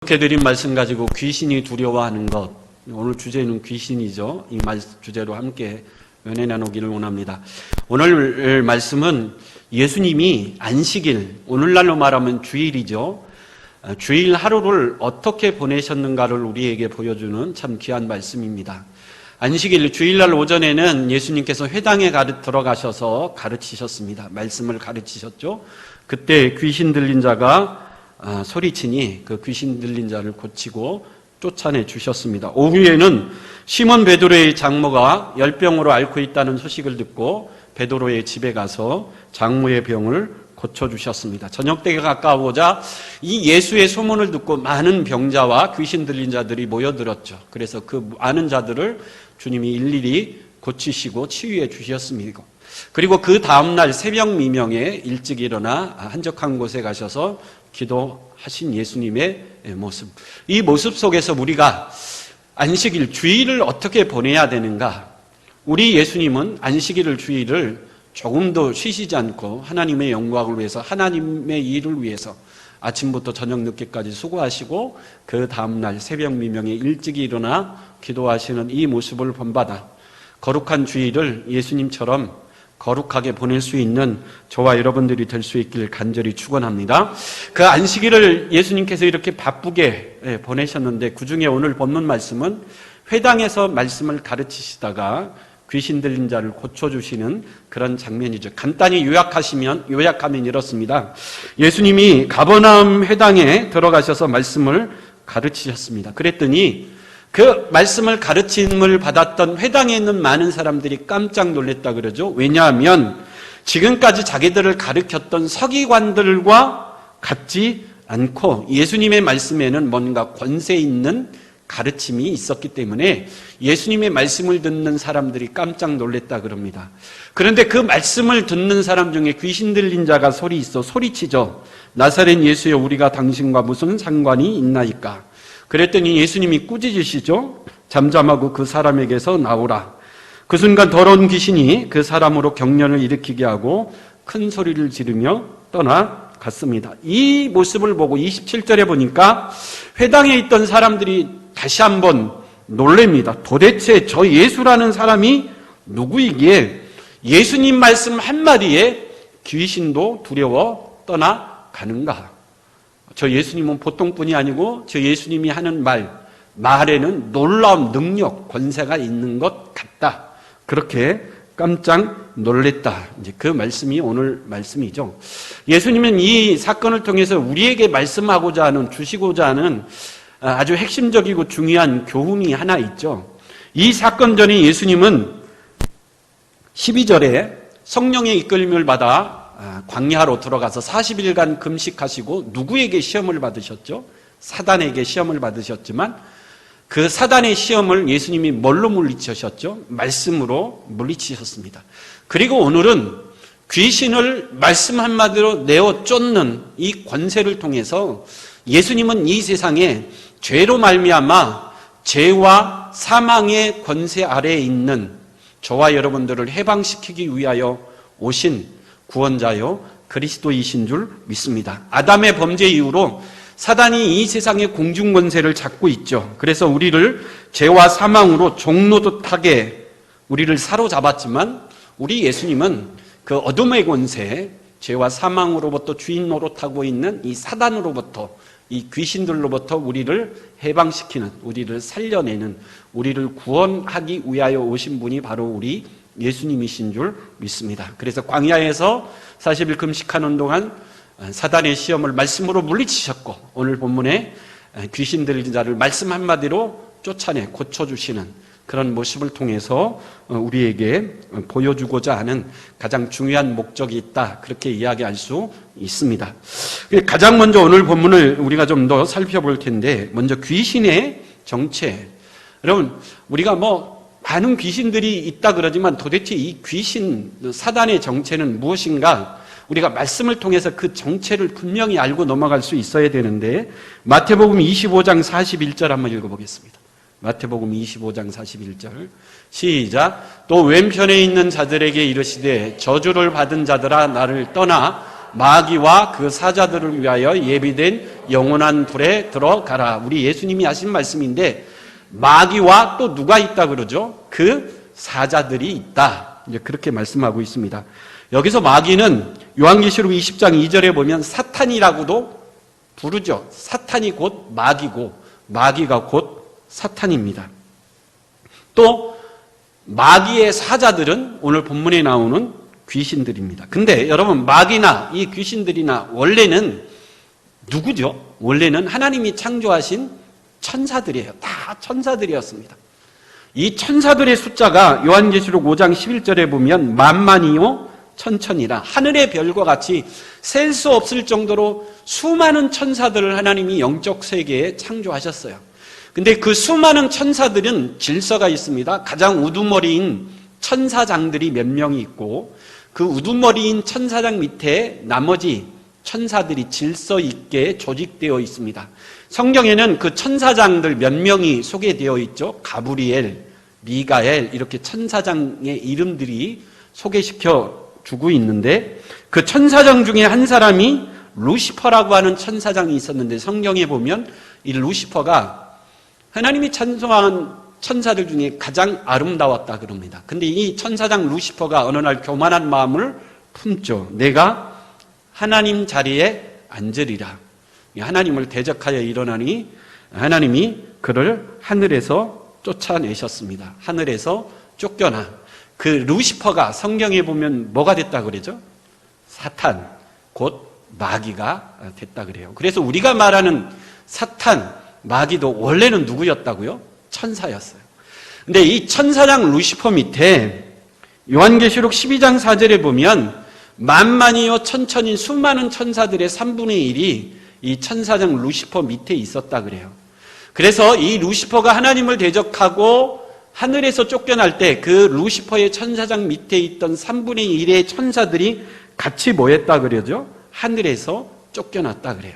이렇게 드린 말씀 가지고 귀신이 두려워하는 것, 오늘 주제는 귀신이죠. 이 주제로 함께 은혜 나누기를 원합니다. 오늘 말씀은 예수님이 안식일, 오늘날로 말하면 주일이죠. 주일 하루를 어떻게 보내셨는가를 우리에게 보여주는 참 귀한 말씀입니다. 안식일, 주일날 오전에는 예수님께서 회당에 들어가셔서 가르치셨습니다. 말씀을 가르치셨죠. 그때 귀신 들린 자가 소리치니 그 귀신 들린 자를 고치고 쫓아내 주셨습니다. 오후에는 시몬 베드로의 장모가 열병으로 앓고 있다는 소식을 듣고 베드로의 집에 가서 장모의 병을 고쳐주셨습니다. 저녁 때가 가까워오자 이 예수의 소문을 듣고 많은 병자와 귀신 들린 자들이 모여들었죠. 그래서 그 많은 자들을 주님이 일일이 고치시고 치유해 주셨습니다. 그리고 그 다음날 새벽 미명에 일찍 일어나 한적한 곳에 가셔서 기도하신 예수님의 모습, 이 모습 속에서 우리가 안식일, 주일을 어떻게 보내야 되는가? 우리 예수님은 안식일을, 주일을 조금도 쉬시지 않고 하나님의 영광을 위해서, 하나님의 일을 위해서 아침부터 저녁 늦게까지 수고하시고 그 다음날 새벽 미명에 일찍 일어나 기도하시는 이 모습을 본받아 거룩한 주일을 예수님처럼 거룩하게 보낼 수 있는 저와 여러분들이 될 수 있길 간절히 축원합니다. 그 안식일을 예수님께서 이렇게 바쁘게 보내셨는데 그중에 오늘 본문 말씀은 회당에서 말씀을 가르치시다가 귀신 들린 자를 고쳐주시는 그런 장면이죠. 간단히 요약하면 이렇습니다. 예수님이 가버나움 회당에 들어가셔서 말씀을 가르치셨습니다. 그랬더니 그 말씀을 가르침을 받았던 회당에 있는 많은 사람들이 깜짝 놀랐다 그러죠. 왜냐하면 지금까지 자기들을 가르쳤던 서기관들과 같지 않고 예수님의 말씀에는 뭔가 권세 있는 가르침이 있었기 때문에 예수님의 말씀을 듣는 사람들이 깜짝 놀랐다 그럽니다. 그런데 그 말씀을 듣는 사람 중에 귀신 들린 자가 소리치죠. 나사렛 예수여, 우리가 당신과 무슨 상관이 있나이까? 그랬더니 예수님이 꾸짖으시죠. 잠잠하고 그 사람에게서 나오라. 그 순간 더러운 귀신이 그 사람으로 경련을 일으키게 하고 큰 소리를 지르며 떠나갔습니다. 이 모습을 보고 27절에 보니까 회당에 있던 사람들이 다시 한번 놀랍니다. 도대체 저 예수라는 사람이 누구이기에 예수님 말씀 한마디에 귀신도 두려워 떠나가는가? 저 예수님은 보통뿐이 아니고 저 예수님이 하는 말에는 놀라운 능력, 권세가 있는 것 같다. 그렇게 깜짝 놀랬다. 이제 그 말씀이 오늘 말씀이죠. 예수님은 이 사건을 통해서 우리에게 말씀하고자 하는, 주시고자 하는 아주 핵심적이고 중요한 교훈이 하나 있죠. 이 사건 전에 예수님은 12절에 성령의 이끌림을 받아 광야로 들어가서 40일간 금식하시고 누구에게 시험을 받으셨죠? 사단에게 시험을 받으셨지만 그 사단의 시험을 예수님이 뭘로 물리치셨죠? 말씀으로 물리치셨습니다. 그리고 오늘은 귀신을 말씀 한마디로 내어 쫓는 이 권세를 통해서 예수님은 이 세상에 죄로 말미암아 죄와 사망의 권세 아래에 있는 저와 여러분들을 해방시키기 위하여 오신 구원자요 그리스도이신 줄 믿습니다. 아담의 범죄 이후로 사단이 이 세상의 공중권세를 잡고 있죠. 그래서 우리를 죄와 사망으로 종노릇하게 우리를 사로잡았지만 우리 예수님은 그 어둠의 권세, 죄와 사망으로부터 주인 노릇하고 있는 이 사단으로부터, 이 귀신들로부터 우리를 해방시키는, 우리를 살려내는, 우리를 구원하기 위하여 오신 분이 바로 우리 예수님이신 줄 믿습니다. 그래서 광야에서 40일 금식하는 동안 사단의 시험을 말씀으로 물리치셨고 오늘 본문에 귀신 들린 자를 말씀 한마디로 쫓아내 고쳐주시는 그런 모습을 통해서 우리에게 보여주고자 하는 가장 중요한 목적이 있다. 그렇게 이야기할 수 있습니다. 가장 먼저 오늘 본문을 우리가 좀 더 살펴볼 텐데 먼저 귀신의 정체. 여러분 우리가 많은 귀신들이 있다 그러지만 도대체 이 귀신, 사단의 정체는 무엇인가? 우리가 말씀을 통해서 그 정체를 분명히 알고 넘어갈 수 있어야 되는데 마태복음 25장 41절 한번 읽어보겠습니다. 마태복음 25장 41절 시작. 또 왼편에 있는 자들에게 이르시되 저주를 받은 자들아 나를 떠나 마귀와 그 사자들을 위하여 예비된 영원한 불에 들어가라. 우리 예수님이 하신 말씀인데 마귀와 또 누가 있다 그러죠? 그 사자들이 있다. 이제 그렇게 말씀하고 있습니다. 여기서 마귀는 요한계시록 20장 2절에 보면 사탄이라고도 부르죠. 사탄이 곧 마귀고 마귀가 곧 사탄입니다. 또 마귀의 사자들은 오늘 본문에 나오는 귀신들입니다. 근데 여러분 마귀나 이 귀신들이나 원래는 누구죠? 원래는 하나님이 창조하신 천사들이에요. 다 천사들이었습니다. 이 천사들의 숫자가 요한계시록 5장 11절에 보면 만만이요 천천이라 하늘의 별과 같이 셀 수 없을 정도로 수많은 천사들을 하나님이 영적 세계에 창조하셨어요. 근데 그 수많은 천사들은 질서가 있습니다. 가장 우두머리인 천사장들이 몇 명이 있고 그 우두머리인 천사장 밑에 나머지 천사들이 질서 있게 조직되어 있습니다. 성경에는 그 천사장들 몇 명이 소개되어 있죠. 가브리엘, 미가엘 이렇게 천사장의 이름들이 소개시켜 주고 있는데 그 천사장 중에 한 사람이 루시퍼라고 하는 천사장이 있었는데 성경에 보면 이 루시퍼가 하나님이 찬송한 천사들 중에 가장 아름다웠다 그럽니다. 근데 이 천사장 루시퍼가 어느 날 교만한 마음을 품죠. 내가 하나님 자리에 앉으리라. 하나님을 대적하여 일어나니 하나님이 그를 하늘에서 쫓아내셨습니다. 하늘에서 쫓겨나. 그 루시퍼가 성경에 보면 뭐가 됐다 그러죠? 사탄, 곧 마귀가 됐다 그래요. 그래서 우리가 말하는 사탄, 마귀도 원래는 누구였다고요? 천사였어요. 근데 이 천사장 루시퍼 밑에 요한계시록 12장 4절에 보면 만만이요 천천인 수많은 천사들의 3분의 1이 이 천사장 루시퍼 밑에 있었다 그래요. 그래서 이 루시퍼가 하나님을 대적하고 하늘에서 쫓겨날 때 그 루시퍼의 천사장 밑에 있던 3분의 1의 천사들이 같이 모였다 그러죠. 하늘에서 쫓겨났다 그래요.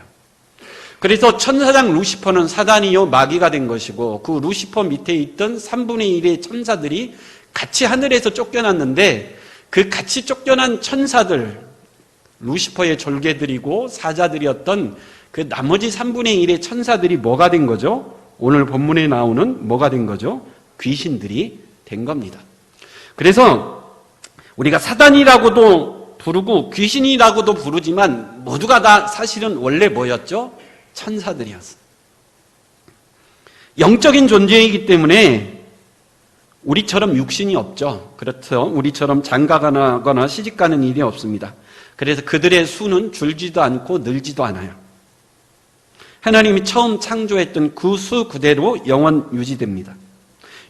그래서 천사장 루시퍼는 사단이요 마귀가 된 것이고 그 루시퍼 밑에 있던 3분의 1의 천사들이 같이 하늘에서 쫓겨났는데 그 같이 쫓겨난 천사들 루시퍼의 졸개들이고 사자들이었던 그 나머지 3분의 1의 천사들이 뭐가 된 거죠? 오늘 본문에 나오는 뭐가 된 거죠? 귀신들이 된 겁니다. 그래서 우리가 사단이라고도 부르고 귀신이라고도 부르지만 모두가 다 사실은 원래 뭐였죠? 천사들이었어요. 영적인 존재이기 때문에 우리처럼 육신이 없죠. 그렇죠. 우리처럼 장가가거나 시집가는 일이 없습니다. 그래서 그들의 수는 줄지도 않고 늘지도 않아요. 하나님이 처음 창조했던 그 수 그대로 영원 유지됩니다.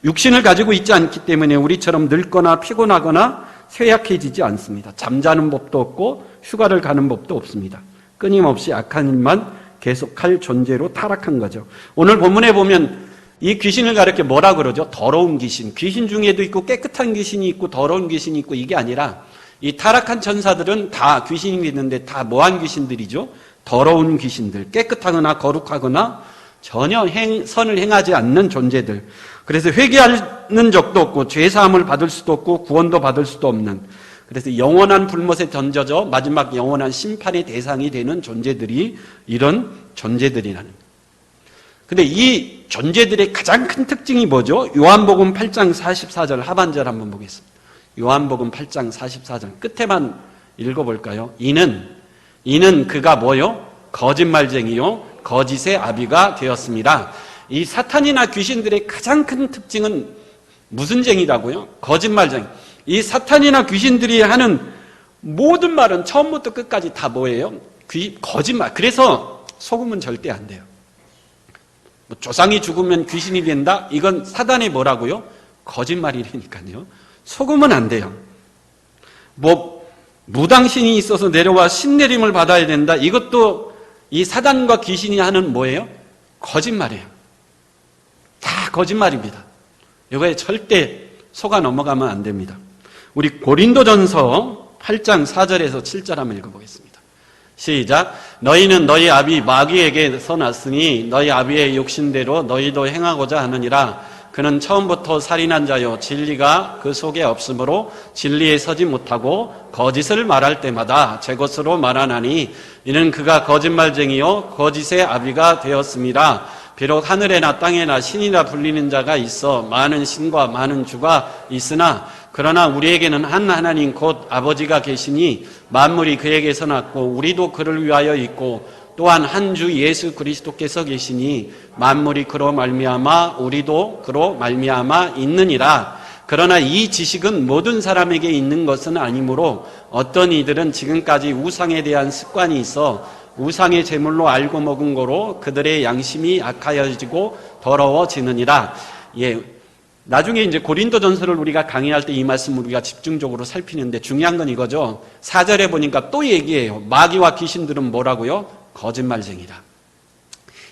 육신을 가지고 있지 않기 때문에 우리처럼 늙거나 피곤하거나 쇠약해지지 않습니다. 잠자는 법도 없고 휴가를 가는 법도 없습니다. 끊임없이 악한 일만 계속할 존재로 타락한 거죠. 오늘 본문에 보면 이 귀신을 가르쳐 뭐라 그러죠? 더러운 귀신. 귀신 중에도 있고 깨끗한 귀신이 있고 더러운 귀신이 있고 이게 아니라 이 타락한 천사들은 다 귀신이 있는데 다 뭐한 귀신들이죠? 더러운 귀신들. 깨끗하거나 거룩하거나 전혀 선을 행하지 않는 존재들. 그래서 회개하는 적도 없고 죄사함을 받을 수도 없고 구원도 받을 수도 없는, 그래서 영원한 불못에 던져져 마지막 영원한 심판의 대상이 되는 존재들이 이런 존재들이라는. 근데 이 존재들의 가장 큰 특징이 뭐죠? 요한복음 8장 44절 하반절 한번 보겠습니다. 요한복음 8장 44절 끝에만 읽어볼까요? 이는 그가 뭐요? 거짓말쟁이요 거짓의 아비가 되었습니다. 이 사탄이나 귀신들의 가장 큰 특징은 무슨 쟁이라고요? 거짓말쟁이. 이 사탄이나 귀신들이 하는 모든 말은 처음부터 끝까지 다 뭐예요? 거짓말. 그래서 속으면 절대 안 돼요. 뭐 조상이 죽으면 귀신이 된다? 이건 사단의 뭐라고요? 거짓말이라니까요. 속으면 안 돼요. 뭐 무당신이 있어서 내려와 신내림을 받아야 된다? 이것도 이 사단과 귀신이 하는 뭐예요? 거짓말이에요. 다 거짓말입니다. 이거에 절대 속아 넘어가면 안 됩니다. 우리 고린도전서 8장 4절에서 7절 한번 읽어보겠습니다. 시작. 너희는 너희 아비 마귀에게서 났으니 너희 아비의 욕심대로 너희도 행하고자 하느니라. 그는 처음부터 살인한 자요 진리가 그 속에 없으므로 진리에 서지 못하고 거짓을 말할 때마다 제 것으로 말하나니 이는 그가 거짓말쟁이요 거짓의 아비가 되었습니다. 비록 하늘에나 땅에나 신이라 불리는 자가 있어 많은 신과 많은 주가 있으나 그러나 우리에게는 한 하나님 곧 아버지가 계시니 만물이 그에게서 났고 우리도 그를 위하여 있고 또한 한 주 예수 그리스도께서 계시니 만물이 그로 말미암아 우리도 그로 말미암아 있느니라. 그러나 이 지식은 모든 사람에게 있는 것은 아니므로 어떤 이들은 지금까지 우상에 대한 습관이 있어 우상의 제물로 알고 먹은 거로 그들의 양심이 악하여지고 더러워지느니라. 나중에 이제 고린도전서를 우리가 강의할 때 이 말씀을 우리가 집중적으로 살피는데 중요한 건 이거죠. 4절에 보니까 또 얘기해요. 마귀와 귀신들은 뭐라고요? 거짓말쟁이다.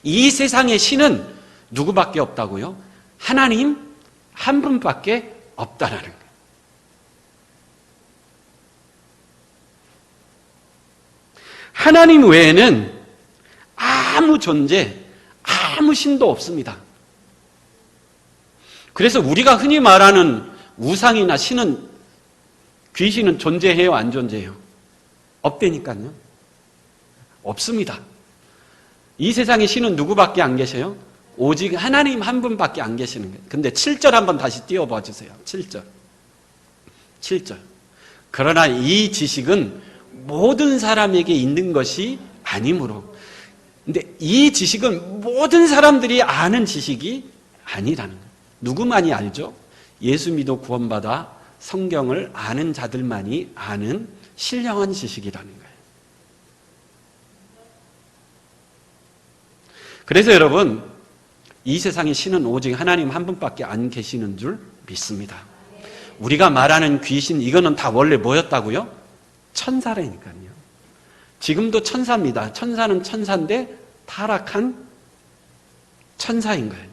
이 세상의 신은 누구밖에 없다고요? 하나님 한 분밖에 없다라는 거예요. 하나님 외에는 아무 존재, 아무 신도 없습니다. 그래서 우리가 흔히 말하는 우상이나 신은, 귀신은 존재해요, 안 존재해요? 없다니까요. 없습니다. 이 세상의 신은 누구밖에 안 계셔요? 오직 하나님 한 분밖에 안 계시는 거예요. 근데 7절 한번 다시 띄워봐 주세요. 7절. 그러나 이 지식은 모든 사람에게 있는 것이 아니므로. 근데 이 지식은 모든 사람들이 아는 지식이 아니라는 거예요. 누구만이 알죠? 예수 믿어 구원받아 성경을 아는 자들만이 아는 신령한 지식이라는 거예요. 그래서 여러분, 이 세상의 신은 오직 하나님 한 분밖에 안 계시는 줄 믿습니다. 우리가 말하는 귀신, 이거는 다 원래 뭐였다고요? 천사라니까요. 지금도 천사입니다. 천사는 천사인데 타락한 천사인 거예요.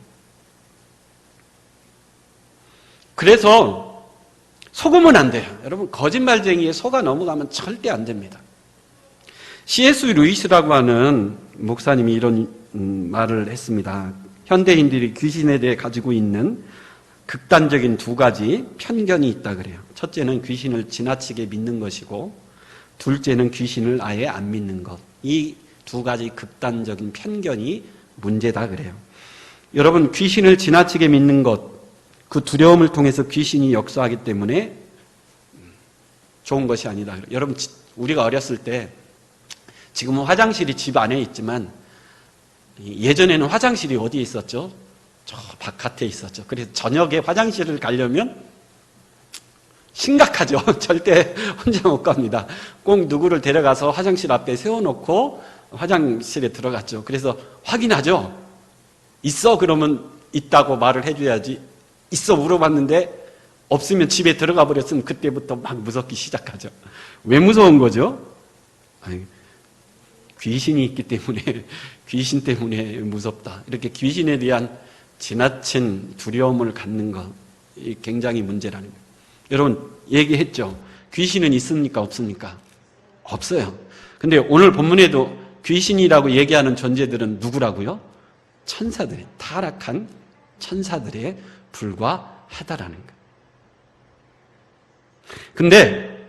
그래서 속으면 안 돼요. 여러분, 거짓말쟁이에 속아 넘어가면 절대 안 됩니다. C.S. 루이스라고 하는 목사님이 이런 말을 했습니다. 현대인들이 귀신에 대해 가지고 있는 극단적인 두 가지 편견이 있다 그래요. 첫째는 귀신을 지나치게 믿는 것이고, 둘째는 귀신을 아예 안 믿는 것. 이 두 가지 극단적인 편견이 문제다 그래요. 여러분, 귀신을 지나치게 믿는 것, 그 두려움을 통해서 귀신이 역사하기 때문에 좋은 것이 아니다. 여러분, 우리가 어렸을 때, 지금은 화장실이 집 안에 있지만 예전에는 화장실이 어디에 있었죠? 저 바깥에 있었죠. 그래서 저녁에 화장실을 가려면 심각하죠. 절대 혼자 못 갑니다. 꼭 누구를 데려가서 화장실 앞에 세워놓고 화장실에 들어갔죠. 그래서 확인하죠. 있어? 그러면 있다고 말을 해줘야지. 있어 물어봤는데 없으면 집에 들어가 버렸으면 그때부터 막 무섭기 시작하죠. 왜 무서운 거죠? 귀신이 있기 때문에, 귀신 때문에 무섭다. 이렇게 귀신에 대한 지나친 두려움을 갖는 것, 굉장히 문제라는 거예요. 여러분, 얘기했죠. 귀신은 있습니까? 없습니까? 없어요. 근데 오늘 본문에도 귀신이라고 얘기하는 존재들은 누구라고요? 천사들, 타락한 천사들에 불과하다라는 거예요. 근데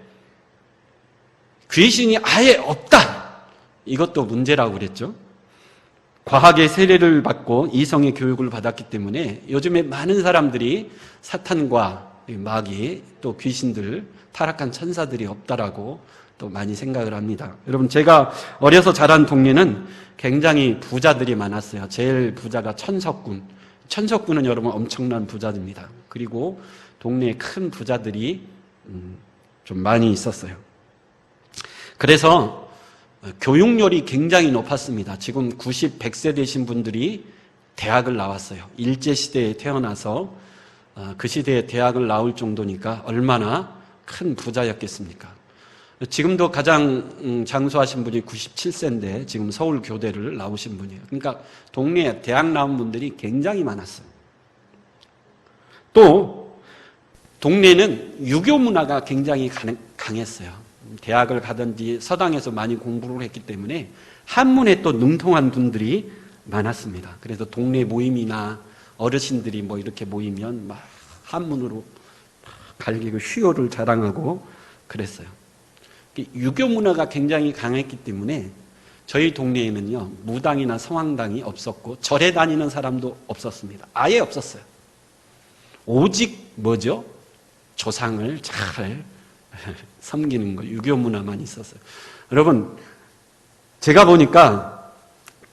귀신이 아예 없다. 이것도 문제라고 그랬죠. 과학의 세례를 받고 이성의 교육을 받았기 때문에 요즘에 많은 사람들이 사탄과 마귀 또 귀신들, 타락한 천사들이 없다라고 또 많이 생각을 합니다. 여러분, 제가 어려서 자란 동네는 굉장히 부자들이 많았어요. 제일 부자가 천석군. 천석군은 여러분 엄청난 부자입니다. 그리고 동네에 큰 부자들이 좀 많이 있었어요. 그래서 교육열이 굉장히 높았습니다. 지금 90, 100세 되신 분들이 대학을 나왔어요. 일제시대에 태어나서 그 시대에 대학을 나올 정도니까 얼마나 큰 부자였겠습니까? 지금도 가장 장수하신 분이 97세인데 지금 서울교대를 나오신 분이에요. 그러니까 동네에 대학 나온 분들이 굉장히 많았어요. 또 동네는 유교 문화가 굉장히 강했어요. 대학을 가든지 서당에서 많이 공부를 했기 때문에 한문에 또 능통한 분들이 많았습니다. 그래서 동네 모임이나 어르신들이 뭐 이렇게 모이면 막 한문으로 갈기고 휴효를 자랑하고 그랬어요. 유교 문화가 굉장히 강했기 때문에 저희 동네에는요, 무당이나 성황당이 없었고 절에 다니는 사람도 없었습니다. 아예 없었어요. 오직 뭐죠? 조상을 잘 섬기는 거, 유교 문화만 있었어요. 여러분, 제가 보니까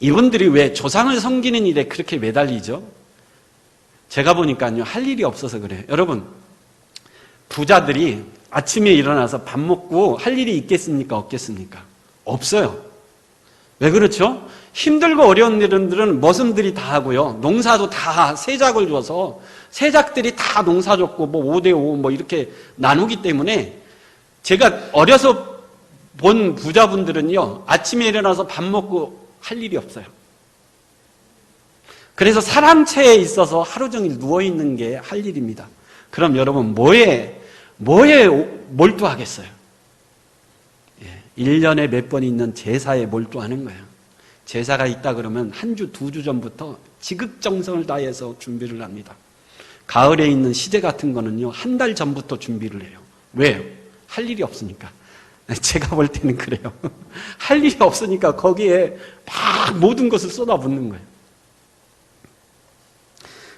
이분들이 왜 조상을 섬기는 일에 그렇게 매달리죠? 제가 보니까요, 할 일이 없어서 그래요. 여러분, 부자들이 아침에 일어나서 밥 먹고 할 일이 있겠습니까? 없겠습니까? 없어요. 왜 그렇죠? 힘들고 어려운 일들은 머슴들이 다 하고요. 농사도 다 세작을 줘서 세작들이 다 농사 줬고 뭐 5대5 뭐 이렇게 나누기 때문에 제가 어려서 본 부자분들은요, 아침에 일어나서 밥 먹고 할 일이 없어요. 그래서 사람체에 있어서 하루 종일 누워있는 게 할 일입니다. 그럼 여러분, 뭐에 몰두하겠어요? 1년에 몇 번 있는 제사에 몰두하는 거예요. 제사가 있다 그러면 한 주, 2주 전부터 지극정성을 다해서 준비를 합니다. 가을에 있는 시제 같은 거는요, 한 달 전부터 준비를 해요. 왜요? 할 일이 없으니까. 제가 볼 때는 그래요. 할 일이 없으니까 거기에 막 모든 것을 쏟아붓는 거예요.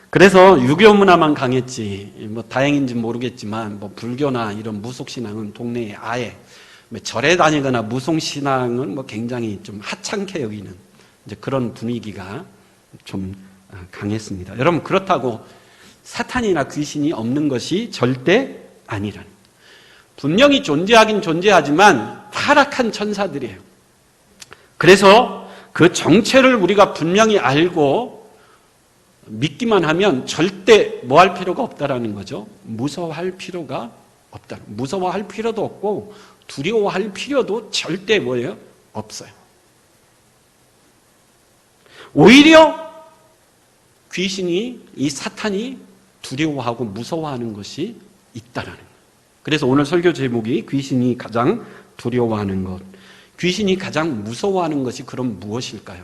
그래서 유교 문화만 강했지, 뭐 다행인지 모르겠지만, 뭐 불교나 이런 무속신앙은 동네에 아예, 절에 다니거나 무속신앙은 뭐 굉장히 좀 하찮게 여기는 이제 그런 분위기가 좀 강했습니다. 여러분, 그렇다고 사탄이나 귀신이 없는 것이 절대 아니라는. 분명히 존재하긴 존재하지만 타락한 천사들이에요. 그래서 그 정체를 우리가 분명히 알고 믿기만 하면 절대 뭐 할 필요가 없다라는 거죠. 무서워할 필요가 없다. 무서워할 필요도 없고 두려워할 필요도 절대 뭐예요? 없어요. 오히려 귀신이, 이 사탄이 두려워하고 무서워하는 것이 있다라는 거예요. 그래서 오늘 설교 제목이 귀신이 가장 두려워하는 것. 귀신이 가장 무서워하는 것이 그럼 무엇일까요?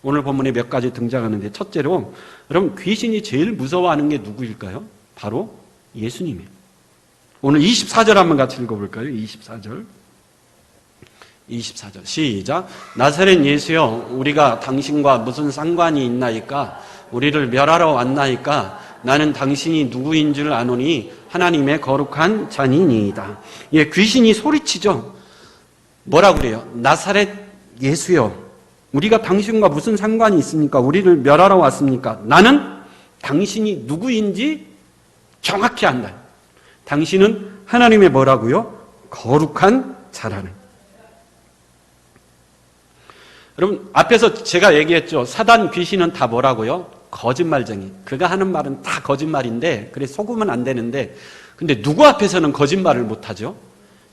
오늘 본문에 몇 가지 등장하는데, 첫째로 여러분, 귀신이 제일 무서워하는 게 누구일까요? 바로 예수님이에요. 오늘 24절 한번 같이 읽어볼까요? 24절 시작. 나사렛 예수여, 우리가 당신과 무슨 상관이 있나이까? 우리를 멸하러 왔나이까? 나는 당신이 누구인 줄 아노니 하나님의 거룩한 자니이다. 예, 귀신이 소리치죠. 뭐라고 그래요? 나사렛 예수여, 우리가 당신과 무슨 상관이 있습니까? 우리를 멸하러 왔습니까? 나는 당신이 누구인지 정확히 안다. 당신은 하나님의 뭐라고요? 거룩한 자라는. 여러분, 앞에서 제가 얘기했죠. 사단, 귀신은 다 뭐라고요? 거짓말쟁이. 그가 하는 말은 다 거짓말인데, 그래 속으면 안 되는데, 근데 누구 앞에서는 거짓말을 못하죠?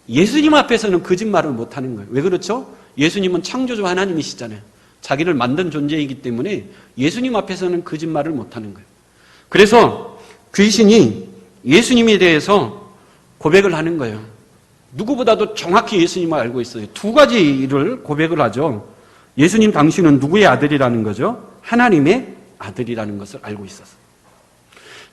예수님 앞에서는 거짓말을 못하는 거예요. 왜 그렇죠? 예수님은 창조주 하나님이시잖아요. 자기를 만든 존재이기 때문에 예수님 앞에서는 거짓말을 못하는 거예요. 그래서 귀신이 예수님에 대해서 고백을 하는 거예요. 누구보다도 정확히 예수님을 알고 있어요. 두 가지를 고백을 하죠. 예수님, 당신은 누구의 아들이라는 거죠? 하나님의 아들이라는 것을 알고 있었어요.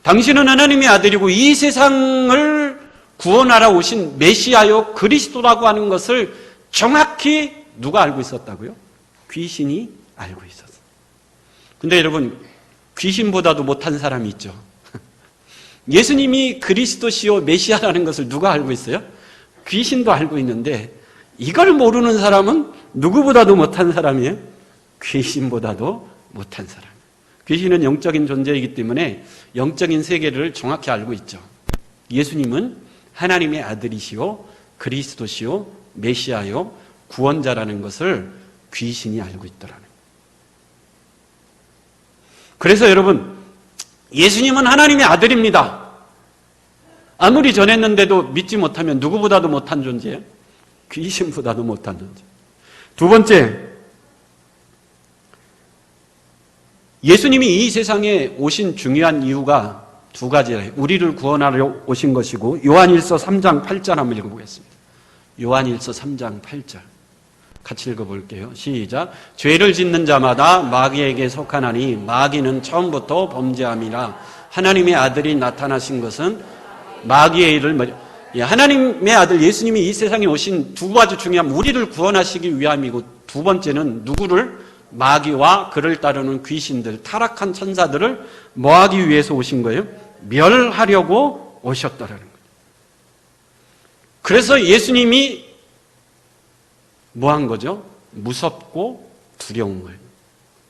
당신은 하나님의 아들이고 이 세상을 구원하러 오신 메시아요 그리스도라고 하는 것을 정확히 누가 알고 있었다고요? 귀신이 알고 있었어요. 근데 여러분, 귀신보다도 못한 사람이 있죠. 예수님이 그리스도시요 메시아라는 것을 누가 알고 있어요? 귀신도 알고 있는데 이걸 모르는 사람은 누구보다도 못한 사람이에요? 귀신보다도 못한 사람. 귀신은 영적인 존재이기 때문에 영적인 세계를 정확히 알고 있죠. 예수님은 하나님의 아들이시요 그리스도시요 메시아요 구원자라는 것을 귀신이 알고 있더라는 거예요. 그래서 여러분, 예수님은 하나님의 아들입니다. 아무리 전했는데도 믿지 못하면 누구보다도 못한 존재예요? 귀신보다도 못한 존재. 두 번째, 예수님이 이 세상에 오신 중요한 이유가 두 가지예요. 우리를 구원하러 오신 것이고, 요한일서 3장 8절 한번 읽어보겠습니다. 요한일서 3장 8절. 같이 읽어볼게요. 시작. 죄를 짓는 자마다 마귀에게 속하나니 마귀는 처음부터 범죄함이라. 하나님의 아들이 나타나신 것은 마귀의 일을 하나님의 아들 예수님이 이 세상에 오신 두 가지 중요한 우리를 구원하시기 위함이고, 두 번째는 누구를? 마귀와 그를 따르는 귀신들, 타락한 천사들을 뭐하기 위해서 오신 거예요? 멸하려고 오셨다라는 거예요. 그래서 예수님이 뭐한 거죠? 무섭고 두려운 거예요.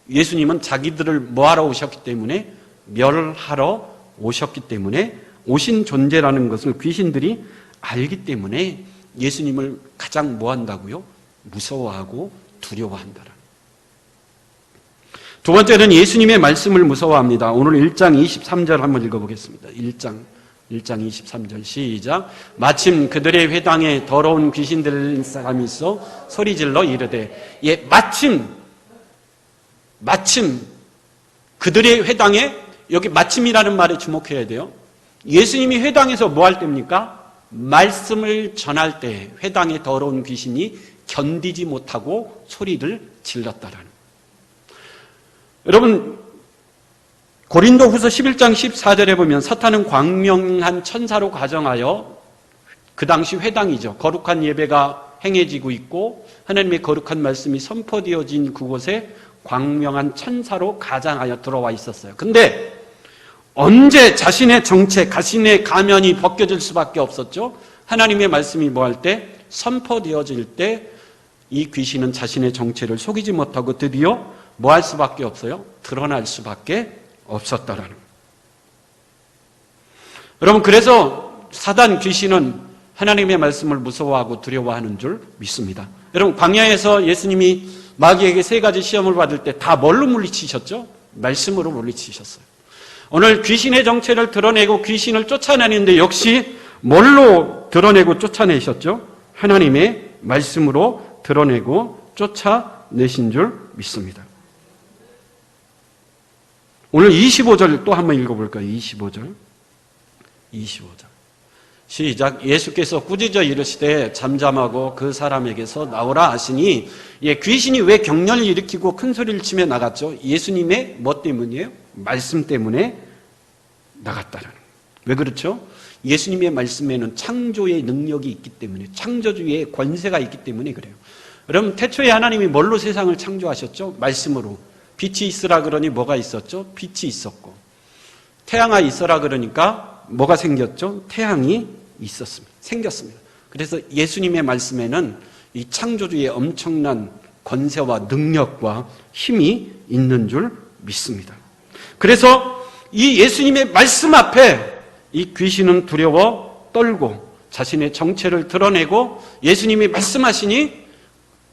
예수님은 자기들을 뭐하러 오셨기 때문에? 멸하러 오셨기 때문에, 오신 존재라는 것을 귀신들이 알기 때문에 예수님을 가장 뭐한다고요? 무서워하고 두려워한다라는. 두 번째는 예수님의 말씀을 무서워합니다. 오늘 1장 23절 한번 읽어보겠습니다. 1장 23절 시작. 마침 그들의 회당에 더러운 귀신 들린 사람이 있어 소리질러 이르되. 마침 그들의 회당에, 여기 마침이라는 말에 주목해야 돼요. 예수님이 회당에서 뭐 할 때입니까? 말씀을 전할 때 회당에 더러운 귀신이 견디지 못하고 소리를 질렀다라는. 여러분, 고린도후서 11장 14절에 보면 사탄은 광명한 천사로 가정하여, 그 당시 회당이죠. 거룩한 예배가 행해지고 있고 하나님의 거룩한 말씀이 선포되어진 그곳에 광명한 천사로 가장하여 들어와 있었어요. 근데 언제 자신의 정체, 자신의 가면이 벗겨질 수밖에 없었죠? 하나님의 말씀이 뭐 할 때? 선포되어질 때 이 귀신은 자신의 정체를 속이지 못하고 드디어 뭐 할 수밖에 없어요? 드러날 수밖에 없었다라는 거예요. 여러분, 그래서 사단 귀신은 하나님의 말씀을 무서워하고 두려워하는 줄 믿습니다. 여러분, 광야에서 예수님이 마귀에게 세 가지 시험을 받을 때 다 뭘로 물리치셨죠? 말씀으로 물리치셨어요. 오늘 귀신의 정체를 드러내고 귀신을 쫓아내는데 역시 뭘로 드러내고 쫓아내셨죠? 하나님의 말씀으로 드러내고 쫓아내신 줄 믿습니다. 오늘 25절 또 한번 읽어볼까요? 25절 시작. 예수께서 꾸짖어 이르시되 잠잠하고 그 사람에게서 나오라 하시니, 귀신이 왜 격렬을 일으키고 큰 소리를 치며 나갔죠? 예수님의 뭐 때문이에요? 말씀 때문에 나갔다라는 거예요. 왜 그렇죠? 예수님의 말씀에는 창조의 능력이 있기 때문에, 창조주의 권세가 있기 때문에 그래요. 여러분, 태초에 하나님이 뭘로 세상을 창조하셨죠? 말씀으로. 빛이 있으라 그러니 뭐가 있었죠? 빛이 있었고, 태양아 있어라 그러니까 뭐가 생겼죠? 태양이 생겼습니다. 그래서 예수님의 말씀에는 이 창조주의 엄청난 권세와 능력과 힘이 있는 줄 믿습니다. 그래서 이 예수님의 말씀 앞에 이 귀신은 두려워 떨고 자신의 정체를 드러내고 예수님이 말씀하시니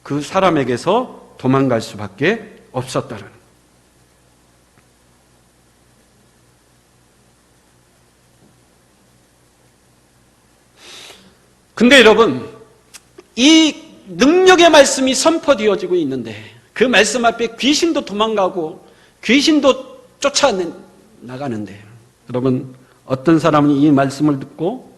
그 사람에게서 도망갈 수밖에 없었다는. 근데 여러분, 이 능력의 말씀이 선포되어지고 있는데 그 말씀 앞에 귀신도 도망가고 귀신도 쫓아나가는데, 여러분, 어떤 사람은 이 말씀을 듣고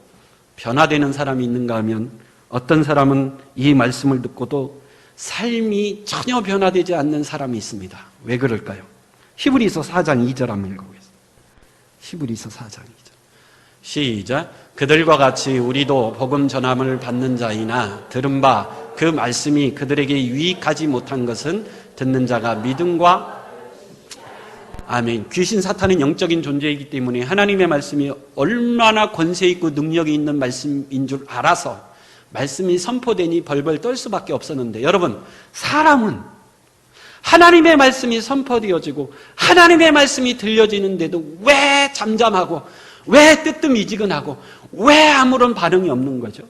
변화되는 사람이 있는가 하면 어떤 사람은 이 말씀을 듣고도 삶이 전혀 변화되지 않는 사람이 있습니다. 왜 그럴까요? 히브리서 4장 2절 한번 읽어보겠습니다. 히브리서 4장 2절 시작. 그들과 같이 우리도 복음 전함을 받는 자이나 들은 바 그 말씀이 그들에게 유익하지 못한 것은 듣는 자가 믿음과, 아멘. 귀신 사탄은 영적인 존재이기 때문에 하나님의 말씀이 얼마나 권세 있고 능력이 있는 말씀인 줄 알아서 말씀이 선포되니 벌벌 떨 수밖에 없었는데, 여러분, 사람은 하나님의 말씀이 선포되어지고 하나님의 말씀이 들려지는데도 왜 잠잠하고 왜 뜨뜻미지근하고 왜 아무런 반응이 없는 거죠?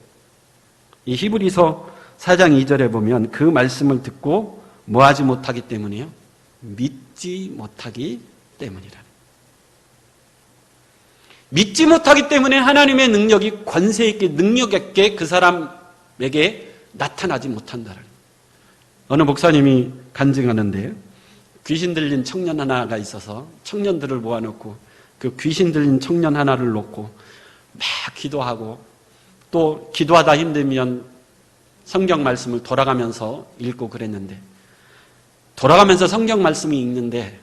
이 히브리서 4장 2절에 보면 그 말씀을 듣고 뭐하지 못하기 때문이에요? 믿지 못하기 때문이라. 믿지 못하기 때문에 하나님의 능력이 권세 있게 능력 있게 그 사람에게 나타나지 못한다는. 어느 목사님이 간증하는데 귀신 들린 청년 하나가 있어서 청년들을 모아놓고 그 귀신 들린 청년 하나를 놓고 막 기도하고, 또 기도하다 힘들면 성경 말씀을 돌아가면서 읽고 그랬는데, 돌아가면서 성경 말씀이 읽는데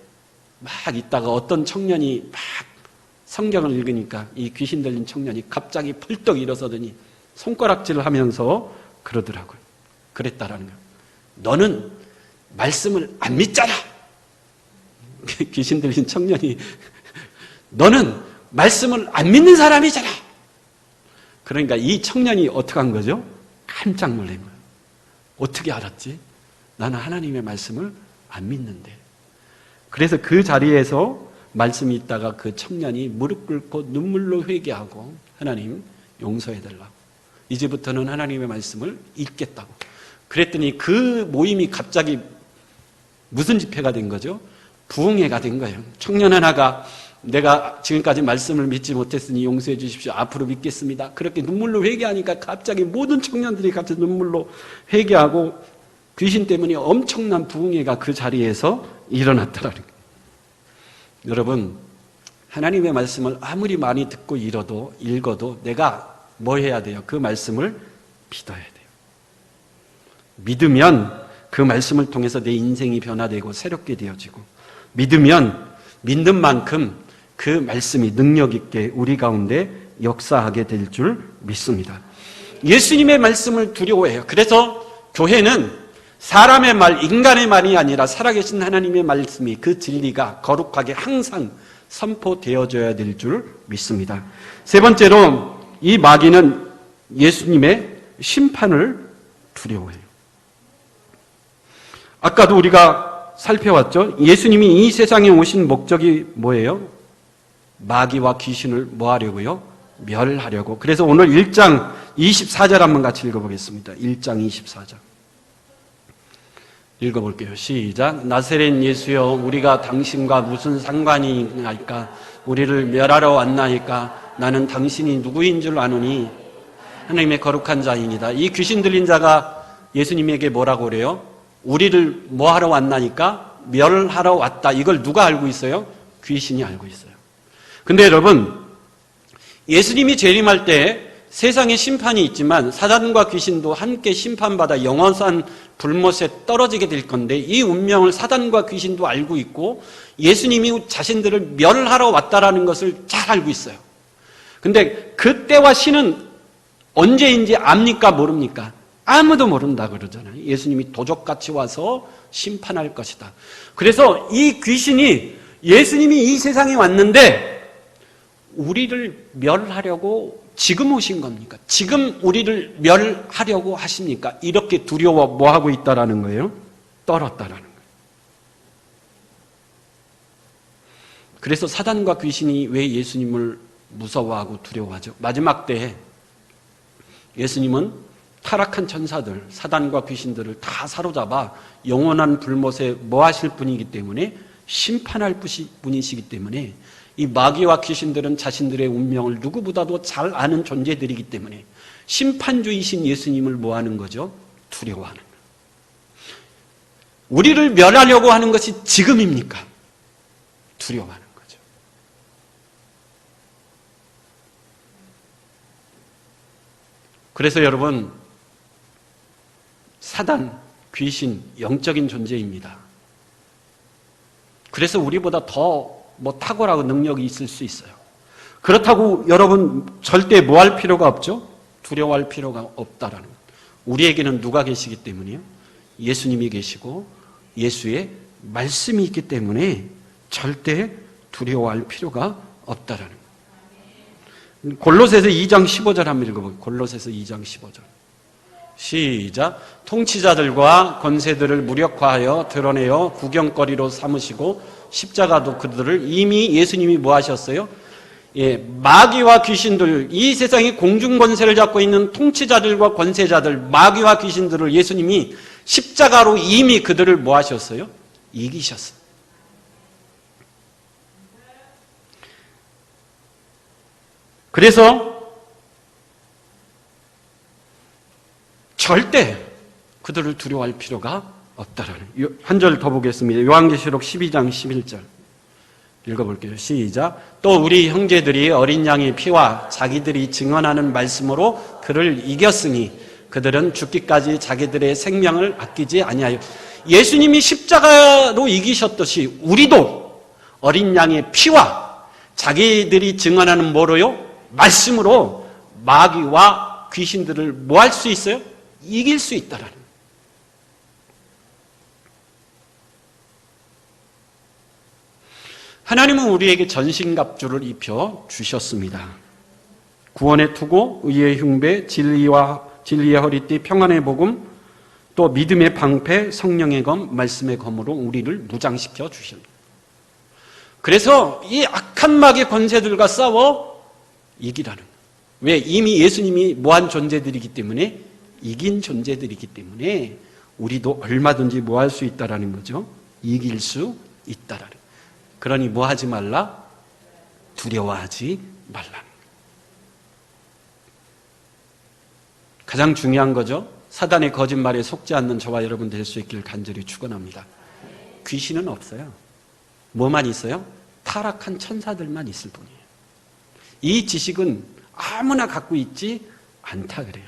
막 있다가 어떤 청년이 막 성경을 읽으니까 이 귀신 들린 청년이 갑자기 펄떡 일어서더니 손가락질을 하면서 그러더라고요. 그랬다라는 거예요. 너는 말씀을 안 믿잖아. 귀신 들린 청년이 너는 말씀을 안 믿는 사람이잖아. 그러니까 이 청년이 어떻게 한 거죠? 깜짝 놀란 거예요. 어떻게 알았지? 나는 하나님의 말씀을 안 믿는데. 그래서 그 자리에서 말씀이 있다가 그 청년이 무릎 꿇고 눈물로 회개하고 하나님 용서해달라고. 이제부터는 하나님의 말씀을 읽겠다고. 그랬더니 그 모임이 갑자기 무슨 집회가 된 거죠? 부흥회가 된 거예요. 청년 하나가 내가 지금까지 말씀을 믿지 못했으니 용서해 주십시오. 앞으로 믿겠습니다. 그렇게 눈물로 회개하니까 갑자기 모든 청년들이 갑자기 눈물로 회개하고 귀신 때문에 엄청난 부흥회가 그 자리에서 일어났다라는 거예요. 여러분, 하나님의 말씀을 아무리 많이 듣고 읽어도 내가 뭐 해야 돼요? 그 말씀을 믿어야 돼요. 믿으면 그 말씀을 통해서 내 인생이 변화되고 새롭게 되어지고, 믿으면 믿는 만큼 그 말씀이 능력 있게 우리 가운데 역사하게 될 줄 믿습니다. 예수님의 말씀을 두려워해요. 그래서 교회는 사람의 말, 인간의 말이 아니라 살아계신 하나님의 말씀이, 그 진리가 거룩하게 항상 선포되어져야 될 줄 믿습니다. 세 번째로, 이 마귀는 예수님의 심판을 두려워해요. 아까도 우리가 살펴왔죠. 예수님이 이 세상에 오신 목적이 뭐예요? 마귀와 귀신을 뭐 하려고요? 멸하려고. 그래서 오늘 1장 24절 한번 같이 읽어보겠습니다. 1장 24절. 읽어볼게요. 시작. 나사렛 예수여, 우리가 당신과 무슨 상관이 있나이까? 우리를 멸하러 왔나이까? 나는 당신이 누구인 줄 아노니 하나님의 거룩한 자이니다. 이 귀신 들린 자가 예수님에게 뭐라고 그래요? 우리를 뭐 하러 왔나니까? 멸하러 왔다. 이걸 누가 알고 있어요? 귀신이 알고 있어요. 근데 여러분, 예수님이 재림할 때 세상에 심판이 있지만 사단과 귀신도 함께 심판받아 영원한 불못에 떨어지게 될 건데, 이 운명을 사단과 귀신도 알고 있고 예수님이 자신들을 멸하러 왔다라는 것을 잘 알고 있어요. 근데 그때와 시는 언제인지 압니까? 모릅니까? 아무도 모른다 그러잖아요. 예수님이 도적같이 와서 심판할 것이다. 그래서 이 귀신이 예수님이 이 세상에 왔는데 우리를 멸하려고 지금 오신 겁니까? 지금 우리를 멸하려고 하십니까? 이렇게 두려워 뭐 하고 있다라는 거예요? 떨었다라는 거예요. 그래서 사단과 귀신이 왜 예수님을 무서워하고 두려워하죠? 마지막 때에 예수님은 타락한 천사들, 사단과 귀신들을 다 사로잡아 영원한 불못에 뭐 하실 분이기 때문에, 심판할 분이시기 때문에, 이 마귀와 귀신들은 자신들의 운명을 누구보다도 잘 아는 존재들이기 때문에 심판주이신 예수님을 뭐 하는 거죠? 두려워하는 거예요. 우리를 멸하려고 하는 것이 지금입니까? 두려워하는 거죠. 그래서 여러분, 사단, 귀신, 영적인 존재입니다. 그래서 우리보다 더 탁월하고 능력이 있을 수 있어요. 그렇다고 여러분 절대 뭐 할 필요가 없죠? 두려워할 필요가 없다라는 것. 우리에게는 누가 계시기 때문이요? 예수님이 계시고 예수의 말씀이 있기 때문에 절대 두려워할 필요가 없다라는 것. 골로새서 2장 15절 한번 읽어볼게요. 골로새서 2장 15절. 시작. 통치자들과 권세들을 무력화하여 드러내어 구경거리로 삼으시고 십자가도 그들을 이미 예수님이 뭐 하셨어요? 마귀와 귀신들, 이 세상에 공중권세를 잡고 있는 통치자들과 권세자들, 마귀와 귀신들을 예수님이 십자가로 이미 그들을 뭐 하셨어요? 이기셨어요. 그래서 절대 그들을 두려워할 필요가 없다라는, 한 절 더 보겠습니다. 요한계시록 12장 11절 읽어볼게요. 시작. 또 우리 형제들이 어린 양의 피와 자기들이 증언하는 말씀으로 그를 이겼으니 그들은 죽기까지 자기들의 생명을 아끼지 아니하여. 예수님이 십자가로 이기셨듯이 우리도 어린 양의 피와 자기들이 증언하는 뭐로요? 말씀으로 마귀와 귀신들을 뭐 할 수 있어요? 이길 수 있다라는 거예요. 하나님은 우리에게 전신갑주를 입혀 주셨습니다. 구원의 투구, 의의 흉배, 진리의 허리띠, 평안의 복음, 또 믿음의 방패, 성령의 검, 말씀의 검으로 우리를 무장시켜 주십니다. 그래서 이 악한 마귀의 권세들과 싸워 이기라는 거예요. 왜? 이미 예수님이 뭐한 존재들이기 때문에, 이긴 존재들이기 때문에 우리도 얼마든지 뭐 할 수 있다라는 거죠. 이길 수 있다라는 거예요. 그러니 뭐 하지 말라? 두려워하지 말라는 거예요. 가장 중요한 거죠. 사단의 거짓말에 속지 않는 저와 여러분 될 수 있기를 간절히 축원합니다. 귀신은 없어요. 뭐만 있어요? 타락한 천사들만 있을 뿐이에요. 이 지식은 아무나 갖고 있지 않다 그래요.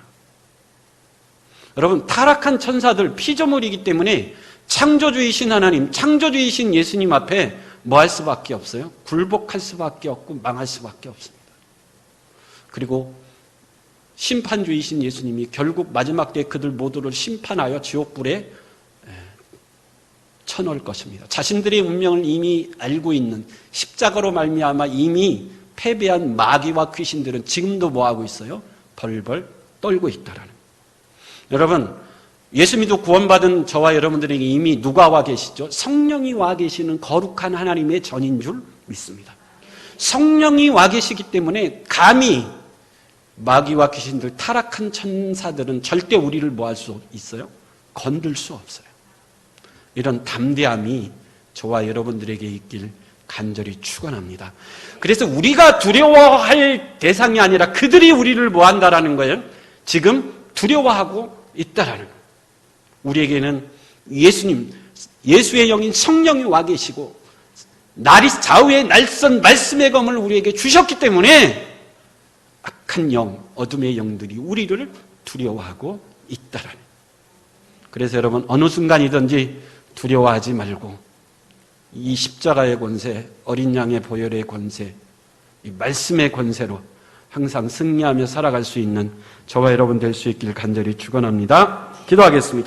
여러분, 타락한 천사들 피조물이기 때문에 창조주이신 하나님, 창조주이신 예수님 앞에 뭐 할 수밖에 없어요? 굴복할 수밖에 없고 망할 수밖에 없습니다. 그리고 심판주이신 예수님이 결국 마지막 때에 그들 모두를 심판하여 지옥불에 쳐넣을 것입니다. 자신들의 운명을 이미 알고 있는, 십자가로 말미암아 이미 패배한 마귀와 귀신들은 지금도 뭐하고 있어요? 벌벌 떨고 있다라는 거예요. 여러분, 예수 믿고 구원받은 저와 여러분들에게 이미 누가 와 계시죠? 성령이 와 계시는 거룩한 하나님의 전인 줄 믿습니다. 성령이 와 계시기 때문에 감히 마귀와 귀신들, 타락한 천사들은 절대 우리를 뭐 할 수 있어요? 건들 수 없어요. 이런 담대함이 저와 여러분들에게 있길 간절히 축원합니다. 그래서 우리가 두려워할 대상이 아니라 그들이 우리를 뭐 한다라는 거예요? 지금 두려워하고 있다라는 거예요. 우리에게는 예수님, 예수의 영인 성령이 와 계시고 날이 좌우의 날선 말씀의 검을 우리에게 주셨기 때문에 악한 영, 어둠의 영들이 우리를 두려워하고 있다라는 거예요. 그래서 여러분, 어느 순간이든지 두려워하지 말고 이 십자가의 권세, 어린 양의 보혈의 권세, 이 말씀의 권세로 항상 승리하며 살아갈 수 있는 저와 여러분 될 수 있길 간절히 축원합니다. 기도하겠습니다.